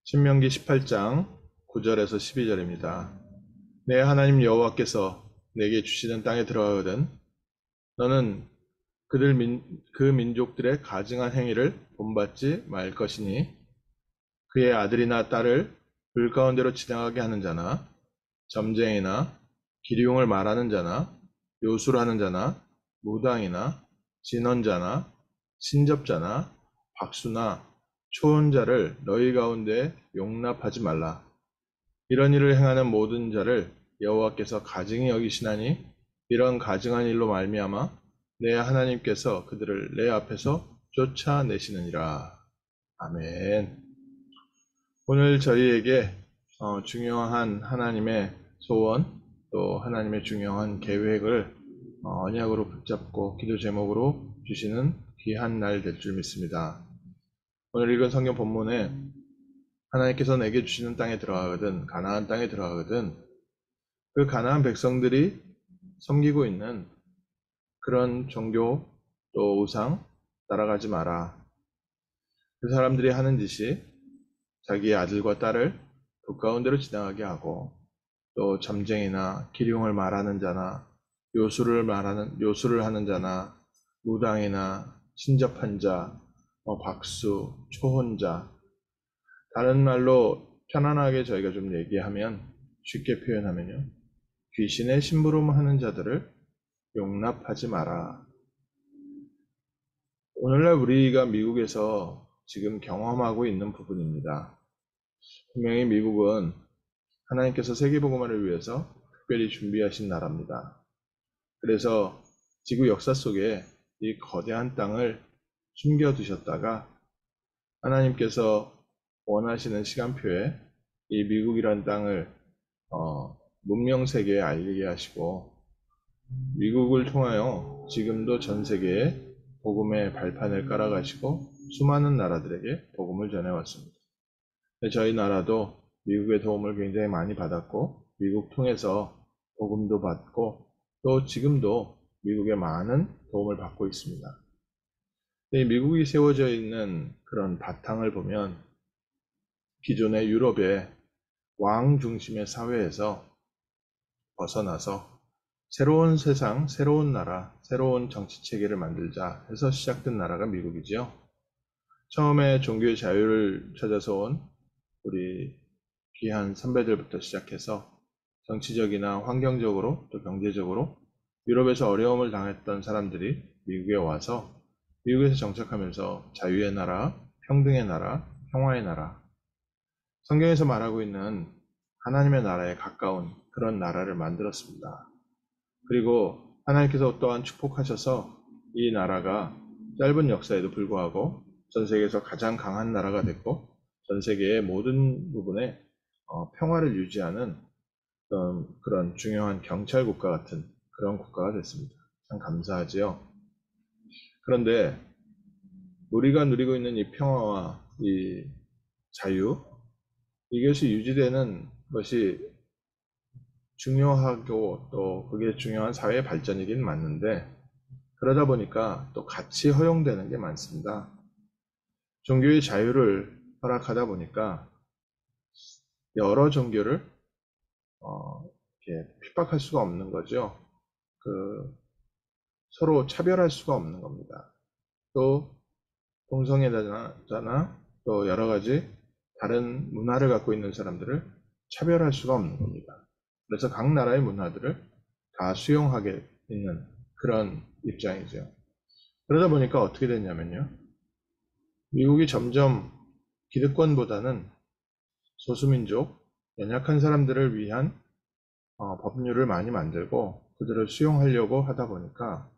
신명기 18장 9절에서 12절입니다. 내 하나님 여호와께서 내게 주시는 땅에 들어가거든 너는 그 민족들의 가증한 행위를 본받지 말 것이니 그의 아들이나 딸을 불 가운데로 지나가게 하는 자나 점쟁이나 기리용을 말하는 자나 요술하는 자나 무당이나 진언자나 신접자나 박수나 초혼자를 너희 가운데 용납하지 말라. 이런 일을 행하는 모든 자를 여호와께서 가증히 여기시나니 이런 가증한 일로 말미암아 내 하나님께서 그들을 내 앞에서 쫓아내시느니라. 아멘. 오늘 저희에게 중요한 하나님의 소원, 또 하나님의 중요한 계획을 언약으로 붙잡고 기도 제목으로 주시는 귀한 날 될 줄 믿습니다. 오늘 읽은 성경 본문에 하나님께서 내게 주시는 땅에 들어가거든, 가나안 땅에 들어가거든, 그 가나안 백성들이 섬기고 있는 그런 종교 또 우상 따라가지 마라. 그 사람들이 하는 짓이 자기의 아들과 딸을 북 가운데로 지나가게 하고 또 점쟁이나 기룡을 말하는 자나 요술을 하는 자나 무당이나 신접한 자, 박수, 초혼자, 다른 말로 편안하게 저희가 좀 얘기하면 쉽게 표현하면요, 귀신의 심부름하는 자들을 용납하지 마라. 오늘날 우리가 미국에서 지금 경험하고 있는 부분입니다. 분명히 미국은 하나님께서 세계복음화를 위해서 특별히 준비하신 나라입니다. 그래서 지구 역사 속에 이 거대한 땅을 숨겨두셨다가 하나님께서 원하시는 시간표에 이 미국이란 땅을 문명세계에 알리게 하시고 미국을 통하여 지금도 전 세계에 복음의 발판을 깔아가시고 수많은 나라들에게 복음을 전해왔습니다. 저희 나라도 미국의 도움을 굉장히 많이 받았고 미국 통해서 복음도 받고 또 지금도 미국의 많은 도움을 받고 있습니다. 미국이 세워져 있는 그런 바탕을 보면 기존의 유럽의 왕 중심의 사회에서 벗어나서 새로운 세상, 새로운 나라, 새로운 정치 체계를 만들자 해서 시작된 나라가 미국이지요. 처음에 종교의 자유를 찾아서 온 우리 귀한 선배들부터 시작해서 정치적이나 환경적으로 또 경제적으로 유럽에서 어려움을 당했던 사람들이 미국에 와서 미국에서 정착하면서 자유의 나라, 평등의 나라, 평화의 나라, 성경에서 말하고 있는 하나님의 나라에 가까운 그런 나라를 만들었습니다. 그리고 하나님께서 또한 축복하셔서 이 나라가 짧은 역사에도 불구하고 전 세계에서 가장 강한 나라가 됐고 전 세계의 모든 부분에 평화를 유지하는 그런 중요한 경찰 국가 같은 그런 국가가 됐습니다. 참 감사하지요. 그런데 우리가 누리고 있는 이 평화와 이 자유, 이것이 유지되는 것이 중요하고 또 그게 중요한 사회 발전이긴 맞는데 그러다 보니까 또 같이 허용되는 게 많습니다. 종교의 자유를 허락하다 보니까 여러 종교를 이렇게 핍박할 수가 없는 거죠. 서로 차별할 수가 없는 겁니다. 또 동성애자나 또 여러 가지 다른 문화를 갖고 있는 사람들을 차별할 수가 없는 겁니다. 그래서 각 나라의 문화들을 다 수용하게 있는 그런 입장이죠. 그러다 보니까 어떻게 됐냐면요, 미국이 점점 기득권보다는 소수민족, 연약한 사람들을 위한 법률을 많이 만들고 그들을 수용하려고 하다 보니까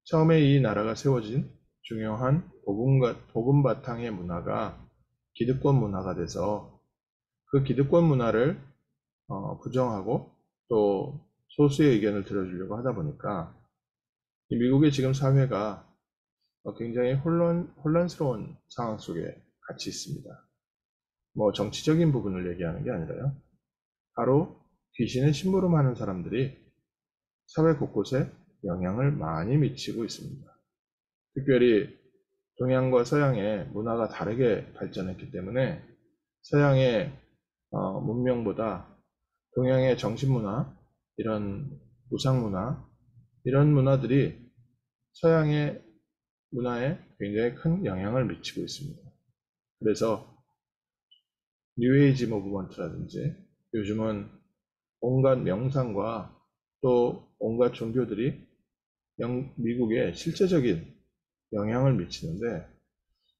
처음에 이 나라가 세워진 중요한 복음 바탕의 문화가 기득권 문화가 돼서 그 기득권 문화를 부정하고 또 소수의 의견을 들어주려고 하다 보니까 이 미국의 지금 사회가 굉장히 혼란스러운 상황 속에 같이 있습니다. 뭐 정치적인 부분을 얘기하는 게 아니라요, 바로 귀신의 심부름하는 사람들이 사회 곳곳에 영향을 많이 미치고 있습니다. 특별히 동양과 서양의 문화가 다르게 발전했기 때문에 서양의 문명보다 동양의 정신문화, 이런 우상문화, 이런 문화들이 서양의 문화에 굉장히 큰 영향을 미치고 있습니다. 그래서 뉴에이지 무브먼트라든지 요즘은 온갖 명상과 또 온갖 종교들이 미국에 실제적인 영향을 미치는데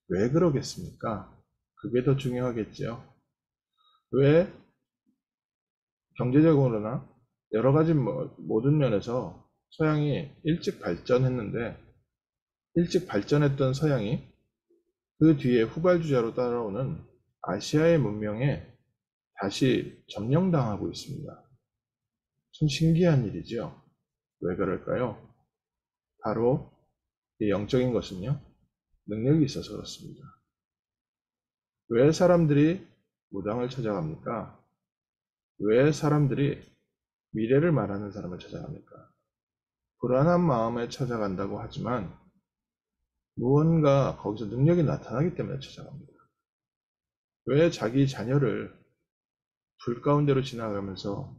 왜 그러겠습니까? 그게 더 중요하겠지요. 왜 경제적으로나 여러 가지 모든 면에서 서양이 일찍 발전했는데 일찍 발전했던 서양이 그 뒤에 후발주자로 따라오는 아시아의 문명에 다시 점령당하고 있습니다. 참 신기한 일이죠. 왜 그럴까요? 바로 이 영적인 것은요, 능력이 있어서 그렇습니다. 왜 사람들이 무당을 찾아갑니까? 왜 사람들이 미래를 말하는 사람을 찾아갑니까? 불안한 마음에 찾아간다고 하지만 무언가 거기서 능력이 나타나기 때문에 찾아갑니다. 왜 자기 자녀를 불 가운데로 지나가면서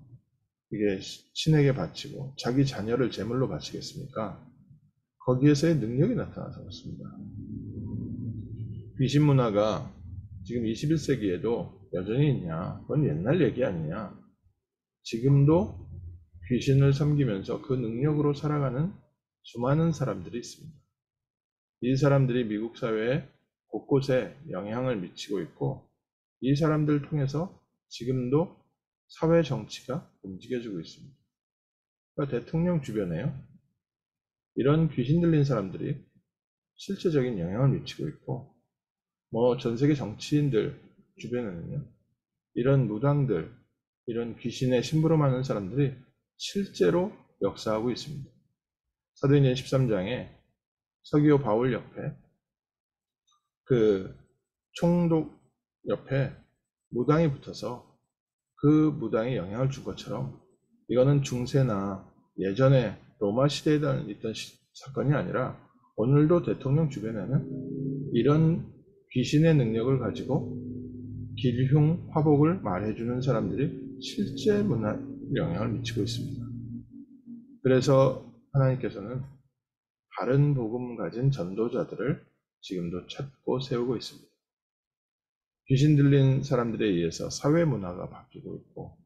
이게 신에게 바치고 자기 자녀를 제물로 바치겠습니까? 거기에서의 능력이 나타나서 그렇습니다. 귀신 문화가 지금 21세기에도 여전히 있냐? 그건 옛날 얘기 아니냐? 지금도 귀신을 섬기면서 그 능력으로 살아가는 수많은 사람들이 있습니다. 이 사람들이 미국 사회에 곳곳에 영향을 미치고 있고 이 사람들을 통해서 지금도 사회 정치가 움직여지고 있습니다. 그러니까 대통령 주변에요. 이런 귀신 들린 사람들이 실제적인 영향을 미치고 있고 전 세계 정치인들 주변에는요. 이런 무당들, 이런 귀신의 심부름하는 사람들이 실제로 역사하고 있습니다. 사도행전 13장에 서기오 바울 옆에 그 총독 옆에 무당이 붙어서 그 무당이 영향을 준 것처럼 이거는 중세나 예전에 로마 시대에 있던 사건이 아니라 오늘도 대통령 주변에는 이런 귀신의 능력을 가지고 길흉, 화복을 말해주는 사람들이 실제 문화에 영향을 미치고 있습니다. 그래서 하나님께서는 바른 복음 가진 전도자들을 지금도 찾고 세우고 있습니다. 귀신 들린 사람들에 의해서 사회 문화가 바뀌고 있고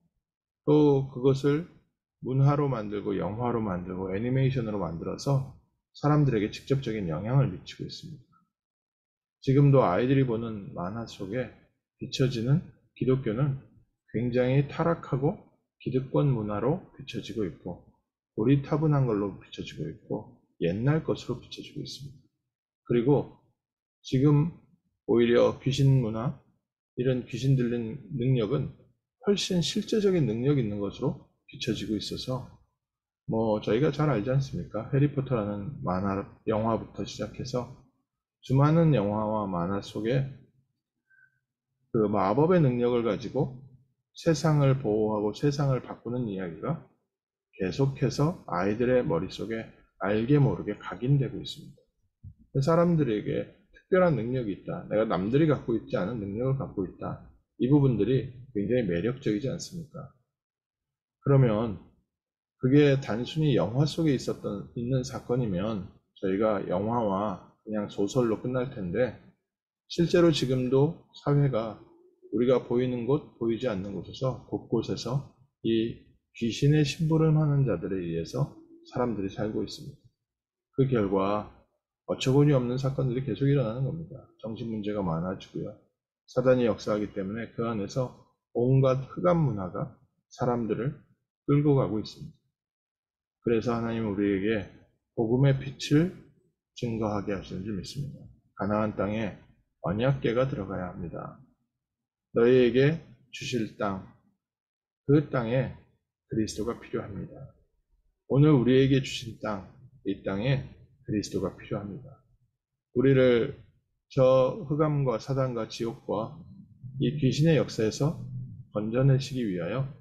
또 그것을 문화로 만들고 영화로 만들고 애니메이션으로 만들어서 사람들에게 직접적인 영향을 미치고 있습니다. 지금도 아이들이 보는 만화 속에 비춰지는 기독교는 굉장히 타락하고 기득권 문화로 비춰지고 있고 고리타분한 걸로 비춰지고 있고 옛날 것으로 비춰지고 있습니다. 그리고 지금 오히려 귀신 문화, 이런 귀신 들린 능력은 훨씬 실제적인 능력이 있는 것으로 비춰지고 있어서 저희가 잘 알지 않습니까? 해리포터라는 만화, 영화부터 시작해서 수많은 영화와 만화 속에 그 마법의 능력을 가지고 세상을 보호하고 세상을 바꾸는 이야기가 계속해서 아이들의 머릿속에 알게 모르게 각인되고 있습니다. 사람들에게 특별한 능력이 있다. 내가 남들이 갖고 있지 않은 능력을 갖고 있다. 이 부분들이 굉장히 매력적이지 않습니까? 그러면 그게 단순히 영화 속에 있는 사건이면 저희가 영화와 그냥 소설로 끝날 텐데 실제로 지금도 사회가 우리가 보이는 곳, 보이지 않는 곳에서 곳곳에서 이 귀신의 심부름하는 자들에 의해서 사람들이 살고 있습니다. 그 결과 어처구니 없는 사건들이 계속 일어나는 겁니다. 정신 문제가 많아지고요. 사단이 역사하기 때문에 그 안에서 온갖 흑암 문화가 사람들을 끌고 가고 있습니다. 그래서 하나님은 우리에게 복음의 빛을 증거하게 하시는 줄 믿습니다. 가나안 땅에 언약궤가 들어가야 합니다. 너희에게 주실 땅, 그 땅에 그리스도가 필요합니다. 오늘 우리에게 주신 땅, 이 땅에 그리스도가 필요합니다. 우리를 저 흑암과 사단과 지옥과 이 귀신의 역사에서 건져내시기 위하여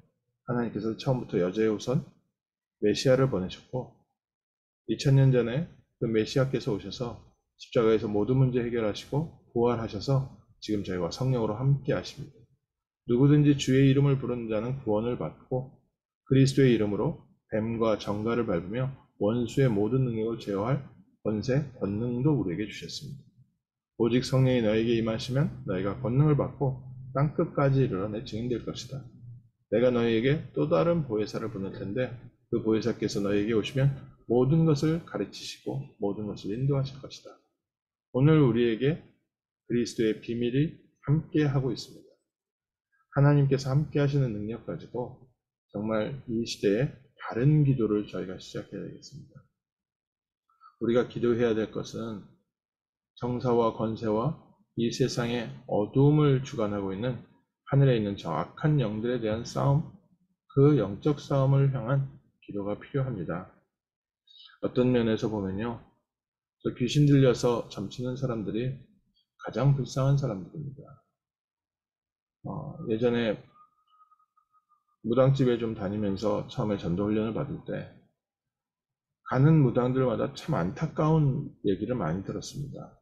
하나님께서 처음부터 여제우선 메시아를 보내셨고 2000년 전에 그 메시아께서 오셔서 십자가에서 모든 문제 해결하시고 부활하셔서 지금 저희와 성령으로 함께 하십니다. 누구든지 주의 이름을 부르는 자는 구원을 받고 그리스도의 이름으로 뱀과 정갈을 밟으며 원수의 모든 능력을 제어할 권세, 권능도 우리에게 주셨습니다. 오직 성령이 너에게 임하시면 너희가 권능을 받고 땅끝까지 이르러 내 증인 될 것이다. 내가 너희에게 또 다른 보혜사를 보낼 텐데 그 보혜사께서 너희에게 오시면 모든 것을 가르치시고 모든 것을 인도하실 것이다. 오늘 우리에게 그리스도의 비밀이 함께 하고 있습니다. 하나님께서 함께 하시는 능력 가지고 정말 이 시대에 다른 기도를 저희가 시작해야 되겠습니다. 우리가 기도해야 될 것은 정사와 권세와 이 세상의 어두움을 주관하고 있는 하늘에 있는 저 악한 영들에 대한 싸움, 그 영적 싸움을 향한 기도가 필요합니다. 어떤 면에서 보면요, 저 귀신 들려서 점치는 사람들이 가장 불쌍한 사람들입니다. 예전에 무당집에 좀 다니면서 처음에 전도훈련을 받을 때 가는 무당들마다 참 안타까운 얘기를 많이 들었습니다.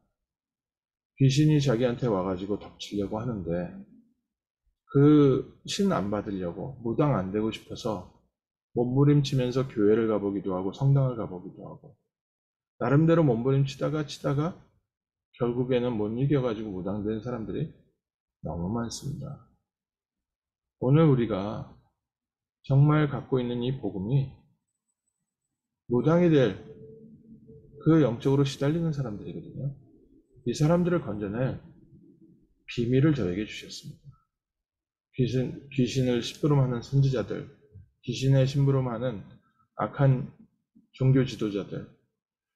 귀신이 자기한테 와가지고 덮치려고 하는데 그 신 안 받으려고 무당 안 되고 싶어서 몸부림치면서 교회를 가보기도 하고 성당을 가보기도 하고 나름대로 몸부림치다가 결국에는 못 이겨가지고 무당된 사람들이 너무 많습니다. 오늘 우리가 정말 갖고 있는 이 복음이 무당이 될 그 영적으로 시달리는 사람들이거든요. 이 사람들을 건져낼 비밀을 저에게 주셨습니다. 귀신을 심부름하는 선지자들, 귀신의 심부름하는 악한 종교 지도자들,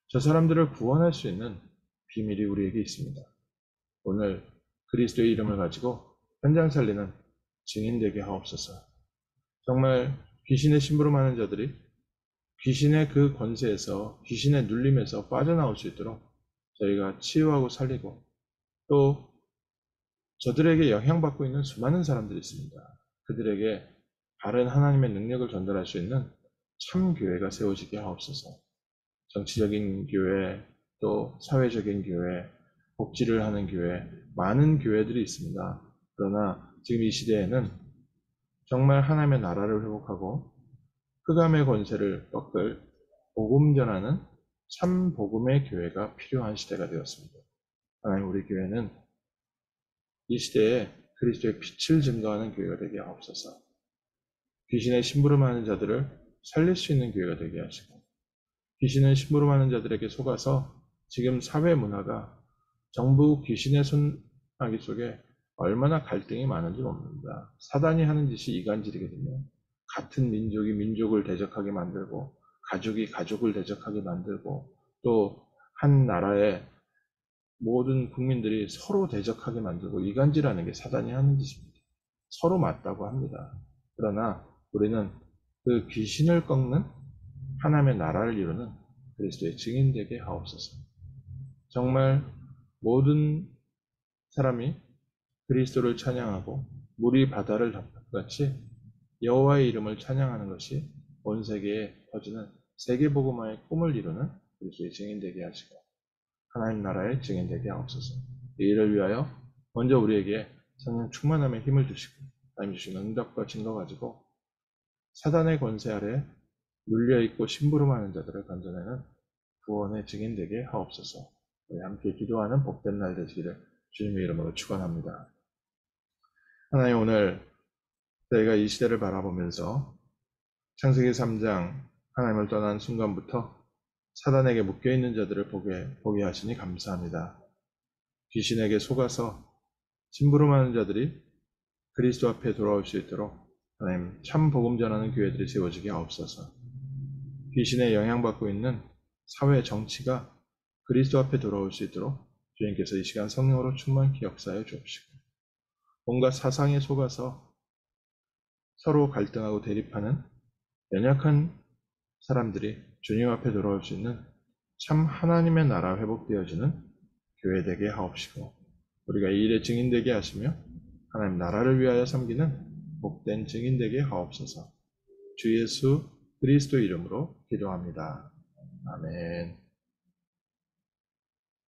저 사람들을 구원할 수 있는 비밀이 우리에게 있습니다. 오늘 그리스도의 이름을 가지고 현장 살리는 증인 되게 하옵소서. 정말 귀신의 심부름하는 자들이 귀신의 그 권세에서, 귀신의 눌림에서 빠져나올 수 있도록 저희가 치유하고 살리고 또 저들에게 영향받고 있는 수많은 사람들이 있습니다. 그들에게 바른 하나님의 능력을 전달할 수 있는 참 교회가 세워지게 하옵소서. 정치적인 교회, 또 사회적인 교회, 복지를 하는 교회, 많은 교회들이 있습니다. 그러나 지금 이 시대에는 정말 하나님의 나라를 회복하고 흑암의 권세를 꺾을 복음 전하는 참 복음의 교회가 필요한 시대가 되었습니다. 하나님, 우리 교회는 이 시대에 그리스도의 빛을 증거하는 교회가 되게 하옵소서. 귀신의 심부름하는 자들을 살릴 수 있는 교회가 되게 하시고 귀신을 심부름하는 자들에게 속아서 지금 사회 문화가 정부 귀신의 손아귀 속에 얼마나 갈등이 많은지 봅니다. 사단이 하는 짓이 이간질이거든요. 같은 민족이 민족을 대적하게 만들고 가족이 가족을 대적하게 만들고 또 한 나라의 모든 국민들이 서로 대적하게 만들고 이간질하는 게 사단이 하는 짓입니다. 서로 맞다고 합니다. 그러나 우리는 그 귀신을 꺾는 하나님의 나라를 이루는 그리스도의 증인 되게 하옵소서. 정말 모든 사람이 그리스도를 찬양하고 물이 바다를 덮같이 여호와의 이름을 찬양하는 것이 온 세계에 퍼지는 세계복음화의 꿈을 이루는 그리스도의 증인 되게 하시고 하나님 나라의 증인 되게 하옵소서. 이 일을 위하여 먼저 우리에게 성령 충만함의 힘을 주시고 하나님 주신 응답과 증거 가지고 사단의 권세 아래 눌려있고 심부름하는 자들을 건져내는 구원의 증인 되게 하옵소서. 우리 함께 기도하는 복된 날 되시기를 주님의 이름으로 축원합니다. 하나님, 오늘 저희가 이 시대를 바라보면서 창세기 3장 하나님을 떠난 순간부터 사단에게 묶여있는 자들을 보게 하시니 감사합니다. 귀신에게 속아서 심부름하는 자들이 그리스도 앞에 돌아올 수 있도록 하나님 참 복음 전하는 교회들이 세워지게 하옵소서. 귀신에 영향받고 있는 사회 정치가 그리스도 앞에 돌아올 수 있도록 주님께서 이 시간 성령으로 충만히 역사해 주옵시고 온갖 사상에 속아서 서로 갈등하고 대립하는 연약한 사람들이 주님 앞에 돌아올 수 있는 참 하나님의 나라 회복되어지는 교회 되게 하옵시고 우리가 이 일에 증인되게 하시며 하나님 나라를 위하여 섬기는 복된 증인되게 하옵소서. 주 예수 그리스도 이름으로 기도합니다. 아멘.